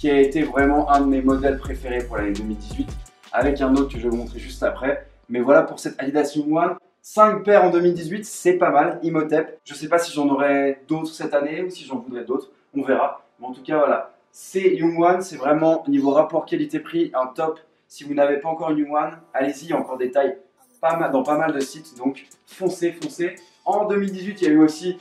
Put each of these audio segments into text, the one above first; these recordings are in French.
qui a été vraiment un de mes modèles préférés pour l'année 2018, avec un autre que je vais vous montrer juste après. Mais voilà pour cette Adidas Young One. 5 paires en 2018, c'est pas mal, Imhotep. Je sais pas si j'en aurai d'autres cette année ou si j'en voudrais d'autres, on verra. Mais en tout cas, voilà, c'est Young One, c'est vraiment niveau rapport qualité-prix un top. Si vous n'avez pas encore une Young One, allez-y, il y a encore des tailles dans pas mal de sites, donc foncez, foncez. En 2018, il y a eu aussi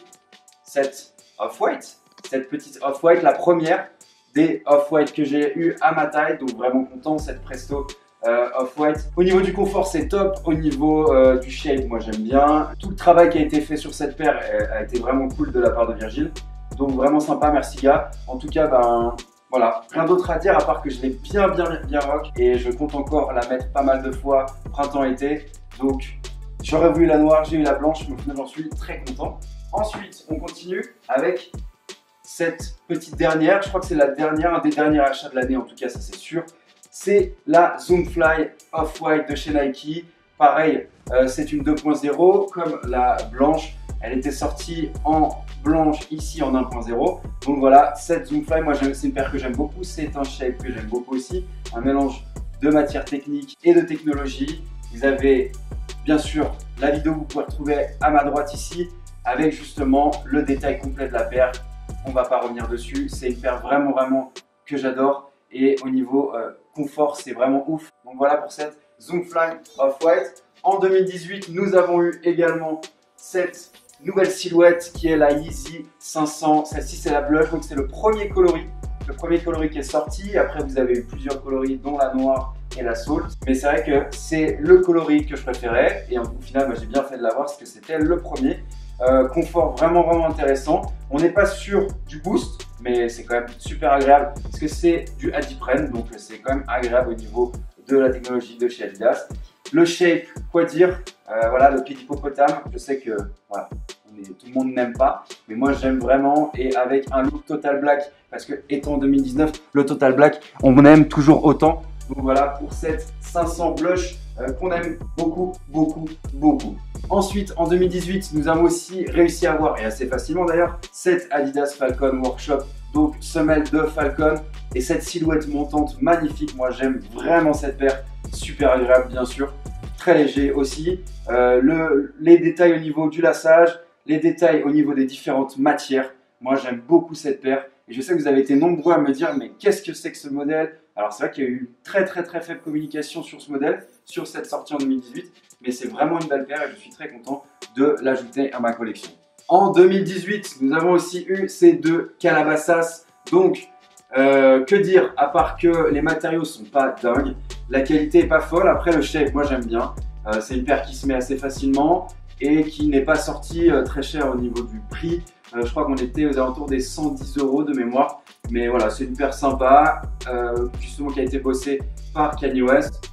cette Off-White, cette petite Off-White, la première des Off-White que j'ai eu à ma taille, donc vraiment content, cette Presto Off-White. Au niveau du confort, c'est top. Au niveau du shape, moi j'aime bien. Tout le travail qui a été fait sur cette paire a été vraiment cool de la part de Virgil. Donc vraiment sympa, merci gars. En tout cas, ben voilà, rien d'autre à dire à part que je l'ai bien rock et je compte encore la mettre pas mal de fois printemps-été. Donc j'aurais voulu la noire, j'ai eu la blanche, mais au final j'en suis très content. Ensuite, on continue avec cette petite dernière. Je crois que c'est la dernière, un des derniers achats de l'année en tout cas, ça c'est sûr. C'est la Zoomfly Off-White de chez Nike. Pareil, c'est une 2.0 comme la blanche. Elle était sortie en blanche ici en 1.0. Donc voilà, cette Zoomfly, moi c'est une paire que j'aime beaucoup. C'est un shape que j'aime beaucoup aussi. Un mélange de matière technique et de technologie. Vous avez bien sûr la vidéo que vous pouvez retrouver à ma droite ici avec justement le détail complet de la paire. On ne va pas revenir dessus. C'est une paire vraiment que j'adore. Et au niveau confort, c'est vraiment ouf. Donc voilà pour cette Zoomfly Off-White. En 2018, nous avons eu également cette nouvelle silhouette qui est la Yeezy 500. Celle-ci, c'est la blush, donc c'est le premier coloris. Le premier coloris qui est sorti. Après, vous avez eu plusieurs coloris, dont la noire et la salt. Mais c'est vrai que c'est le coloris que je préférais. Et au final, moi, j'ai bien fait de l'avoir parce que c'était le premier. Confort vraiment intéressant. On n'est pas sur du boost, mais c'est quand même super agréable parce que c'est du Adipren, donc c'est quand même agréable au niveau de la technologie de chez Adidas. Le shape, quoi dire, voilà, le pied d'hippopotame, je sais que voilà, tout le monde n'aime pas, mais moi j'aime vraiment, et avec un look total black, parce que étant 2019, le total black, on aime toujours autant. Donc voilà pour cette 500 blush qu'on aime beaucoup. Ensuite, en 2018, nous avons aussi réussi à avoir, et assez facilement d'ailleurs, cette Adidas Falcon Workshop, donc semelle de Falcon, et cette silhouette montante magnifique. Moi j'aime vraiment cette paire, super agréable bien sûr, très léger aussi. Les détails au niveau du laçage, les détails au niveau des différentes matières. Moi j'aime beaucoup cette paire, et je sais que vous avez été nombreux à me dire mais qu'est-ce que c'est que ce modèle? Alors c'est vrai qu'il y a eu très faible communication sur ce modèle, sur cette sortie en 2018, mais c'est vraiment une belle paire et je suis très content de l'ajouter à ma collection. En 2018, nous avons aussi eu ces deux Calabasas, donc que dire à part que les matériaux sont pas dingues, la qualité est pas folle, après le shape moi j'aime bien, c'est une paire qui se met assez facilement et qui n'est pas sortie très cher au niveau du prix. Je crois qu'on était aux alentours des 110 € de mémoire. Mais voilà, c'est une paire sympa, justement qui a été bossée par Kanye West.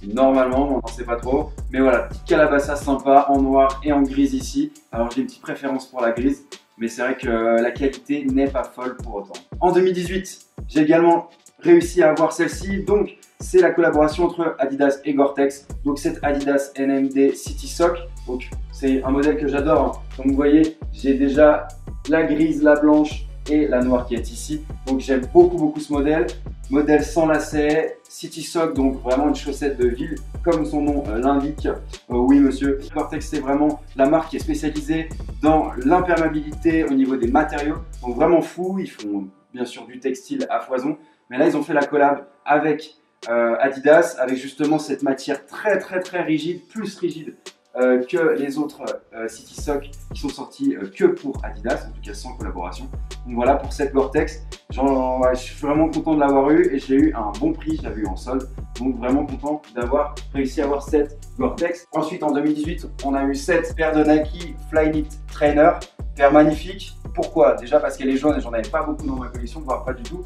Normalement, on n'en sait pas trop. Mais voilà, petite Calabasas sympa en noir et en grise ici. Alors j'ai une petite préférence pour la grise, mais c'est vrai que la qualité n'est pas folle pour autant. En 2018, j'ai également réussi à avoir celle-ci. Donc c'est la collaboration entre Adidas et Gore-Tex. Donc cette Adidas NMD City Sock. Donc c'est un modèle que j'adore. Hein. Comme vous voyez, j'ai déjà la grise, la blanche et la noire qui est ici. Donc j'aime beaucoup ce modèle. Modèle sans lacets, City Sock, donc vraiment une chaussette de ville, comme son nom l'indique. Oui monsieur, Gore-Tex c'est vraiment la marque qui est spécialisée dans l'imperméabilité au niveau des matériaux. Donc vraiment fou, ils font bien sûr du textile à foison. Mais là ils ont fait la collab avec Adidas, avec justement cette matière très rigide, plus rigide que les autres City Sock qui sont sortis que pour Adidas, en tout cas sans collaboration. Donc voilà pour cette Gore-Tex. Je suis vraiment content de l'avoir eu et j'ai eu un bon prix, je l'avais eu en solde. Donc vraiment content d'avoir réussi à avoir cette Gore-Tex. Ensuite en 2018, on a eu cette paire de Nike Flyknit Trainer, paire magnifique. Pourquoi? Déjà parce qu'elle est jaune et j'en avais pas beaucoup dans ma collection, voire pas du tout.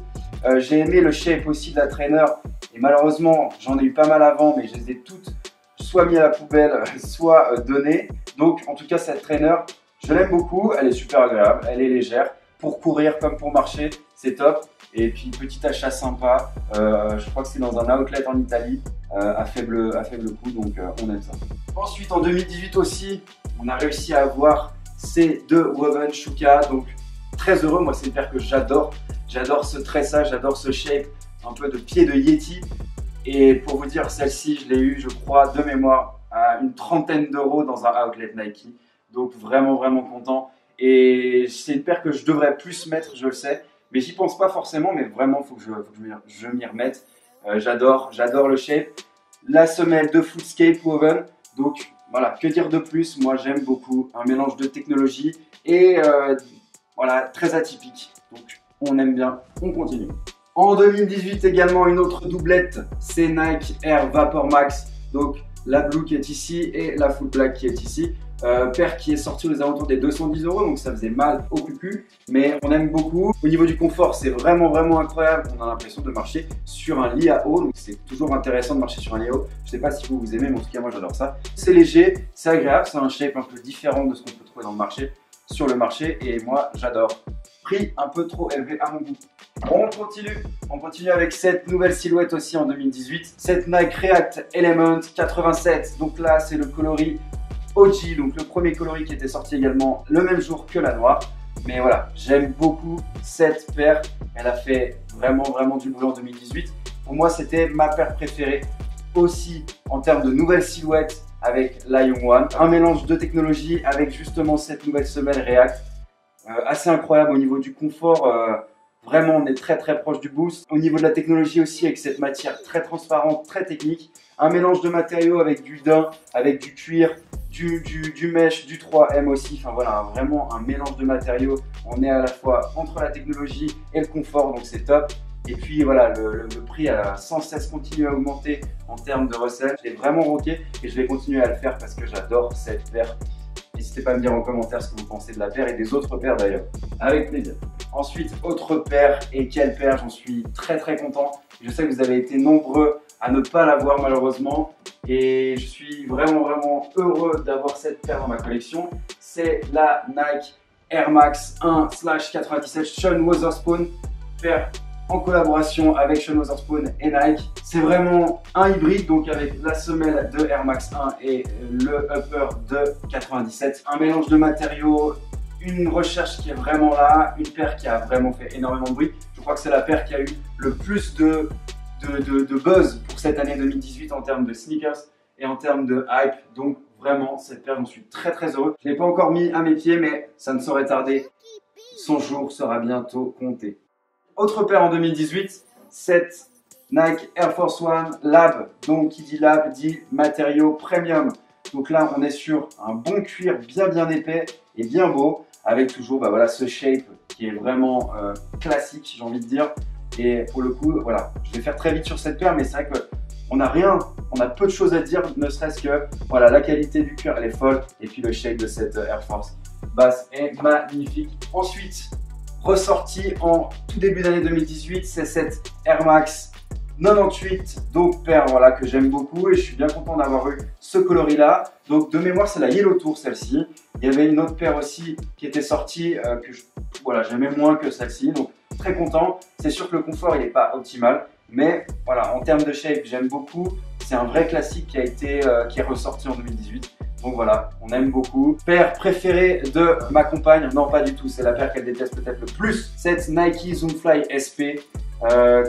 J'ai aimé le shape aussi de la Trainer et malheureusement j'en ai eu pas mal avant, mais je les ai toutes soit mis à la poubelle, soit données. Donc en tout cas cette Trainer, je l'aime beaucoup, elle est super agréable, elle est légère. Pour courir comme pour marcher, c'est top. Et puis petit achat sympa, je crois que c'est dans un outlet en Italie, à faible coût, donc on aime ça. Ensuite en 2018 aussi, on a réussi à avoir ces deux Woven Shuka, donc très heureux. Moi, c'est une paire que j'adore. J'adore ce tressage, j'adore ce shape, un peu de pied de Yeti. Et pour vous dire, celle-ci, je l'ai eu, je crois, de mémoire, à une trentaine d'euros dans un outlet Nike. Donc vraiment, vraiment content. Et c'est une paire que je devrais plus mettre, je le sais. Mais j'y pense pas forcément, mais vraiment, il faut que je m'y remette. J'adore le shape. La semelle de Footscape Woven. Donc voilà, que dire de plus? Moi, j'aime beaucoup un mélange de technologie et voilà, très atypique. Donc on aime bien, on continue. En 2018 également, une autre doublette, c'est Nike Air Vapor Max. Donc la Blue qui est ici et la Full Black qui est ici. Paire qui est sortie aux alentours des 210 €, donc ça faisait mal au cucu, mais on aime beaucoup. Au niveau du confort, c'est vraiment incroyable. On a l'impression de marcher sur un lit à eau, donc c'est toujours intéressant de marcher sur un lit à eau. Je sais pas si vous aimez, mais en tout cas moi j'adore ça. C'est léger, c'est agréable, c'est un shape un peu différent de ce qu'on peut trouver dans le marché, sur le marché, et moi j'adore. Prix un peu trop élevé à mon goût. On continue avec cette nouvelle silhouette aussi en 2018. Cette Nike React Element 87, donc là c'est le coloris OG, donc le premier coloris qui était sorti également le même jour que la noire. Mais voilà, j'aime beaucoup cette paire. Elle a fait vraiment du bruit en 2018. Pour moi, c'était ma paire préférée aussi en termes de nouvelle silhouette avec la Young One. Un mélange de technologie avec justement cette nouvelle semelle React. Assez incroyable au niveau du confort. Vraiment, on est très proche du boost. Au niveau de la technologie aussi, avec cette matière très transparente, très technique. Un mélange de matériaux avec du daim, avec du cuir, du mesh, du 3M aussi. Enfin voilà, vraiment un mélange de matériaux. On est à la fois entre la technologie et le confort, donc c'est top. Et puis voilà, le prix a sans cesse continué à augmenter en termes de resell. Je l'ai vraiment rocké et je vais continuer à le faire parce que j'adore cette paire. N'hésitez pas à me dire en commentaire ce que vous pensez de la paire et des autres paires d'ailleurs. Avec plaisir. Ensuite, autre paire, et quelle paire, j'en suis très content. Je sais que vous avez été nombreux à ne pas l'avoir malheureusement. Et je suis vraiment heureux d'avoir cette paire dans ma collection. C'est la Nike Air Max 1/97 Sean Wotherspoon. Paire en collaboration avec Sean Wotherspoon et Nike. C'est vraiment un hybride, donc avec la semelle de Air Max 1 et le upper de 97. Un mélange de matériaux, une recherche qui est vraiment là, une paire qui a vraiment fait énormément de bruit. Je crois que c'est la paire qui a eu le plus de buzz pour cette année 2018 en termes de sneakers et en termes de hype. Donc vraiment, cette paire, j'en suis très heureux. Je ne l'ai pas encore mis à mes pieds, mais ça ne saurait tarder. Son jour sera bientôt compté. Autre paire en 2018, cette Nike Air Force One Lab. Donc qui dit Lab dit matériaux premium. Donc là, on est sur un bon cuir bien épais et bien beau, avec toujours voilà, ce shape qui est vraiment classique, j'ai envie de dire. Et pour le coup, voilà, je vais faire très vite sur cette paire, mais c'est vrai qu'on n'a rien, on a peu de choses à dire, ne serait-ce que voilà, la qualité du cuir, elle est folle, et puis le shape de cette Air Force basse est magnifique. Ensuite, ressorti en tout début d'année 2018, c'est cette Air Max 98, donc paire voilà, que j'aime beaucoup et je suis bien content d'avoir eu ce coloris là. Donc de mémoire c'est la Yellow Tour celle-ci. Il y avait une autre paire aussi qui était sortie que voilà, j'aimais moins que celle-ci, donc très content. C'est sûr que le confort il n'est pas optimal, mais voilà, en termes de shape j'aime beaucoup. C'est un vrai classique qui est ressorti en 2018. Donc voilà, on aime beaucoup. Paire préférée de ma compagne, non pas du tout, c'est la paire qu'elle déteste peut-être le plus. Cette Nike Zoomfly SP.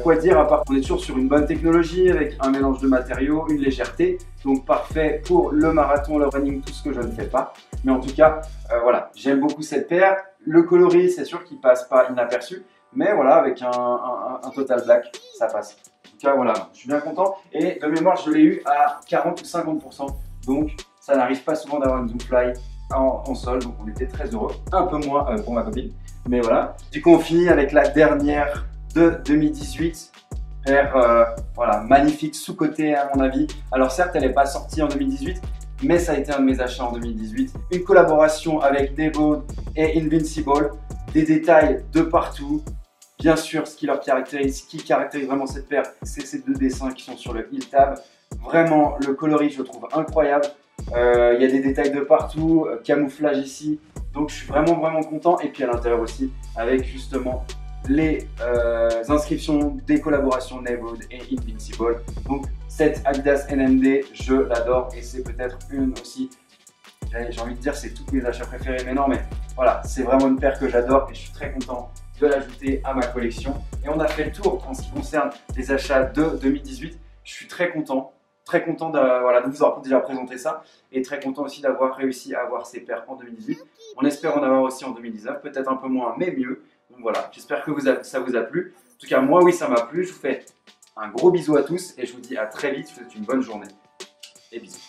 Quoi dire à part qu'on est toujours sur une bonne technologie avec un mélange de matériaux, une légèreté, donc parfait pour le marathon, le running, tout ce que je ne fais pas. Mais en tout cas, voilà, j'aime beaucoup cette paire. Le coloris, c'est sûr qu'il passe pas inaperçu, mais voilà, avec un total black, ça passe. En tout cas, voilà, je suis bien content. Et de mémoire, je l'ai eu à 40 ou 50%, donc ça n'arrive pas souvent d'avoir une Zoomfly en sol, donc on était très heureux. Un peu moins pour ma copine, mais voilà. Du coup, on finit avec la dernière de 2018, paire voilà, magnifique sous-cotée à mon avis. Alors certes elle n'est pas sortie en 2018, mais ça a été un de mes achats en 2018. Une collaboration avec Daybold et Invincible, des détails de partout. Bien sûr, ce qui caractérise vraiment cette paire, c'est ces deux dessins qui sont sur le heel tab. Vraiment, le coloris je le trouve incroyable. Il y a des détails de partout, camouflage ici. Donc je suis vraiment content. Et puis à l'intérieur aussi, avec justement les inscriptions des collaborations Daybold et Invincible. Donc cette Adidas NMD, je l'adore et c'est peut-être une aussi j'ai envie de dire c'est tous mes achats préférés, mais non, mais voilà, c'est vraiment une paire que j'adore et je suis très content de l'ajouter à ma collection. Et on a fait le tour en ce qui concerne les achats de 2018. Je suis très content de, voilà, de vous avoir déjà présenté ça et très content aussi d'avoir réussi à avoir ces paires en 2018. On espère en avoir aussi en 2019, peut-être un peu moins, mais mieux. Donc voilà, j'espère que ça vous a plu. En tout cas, moi, oui, ça m'a plu. Je vous fais un gros bisou à tous et je vous dis à très vite. Je vous souhaite une bonne journée et bisous.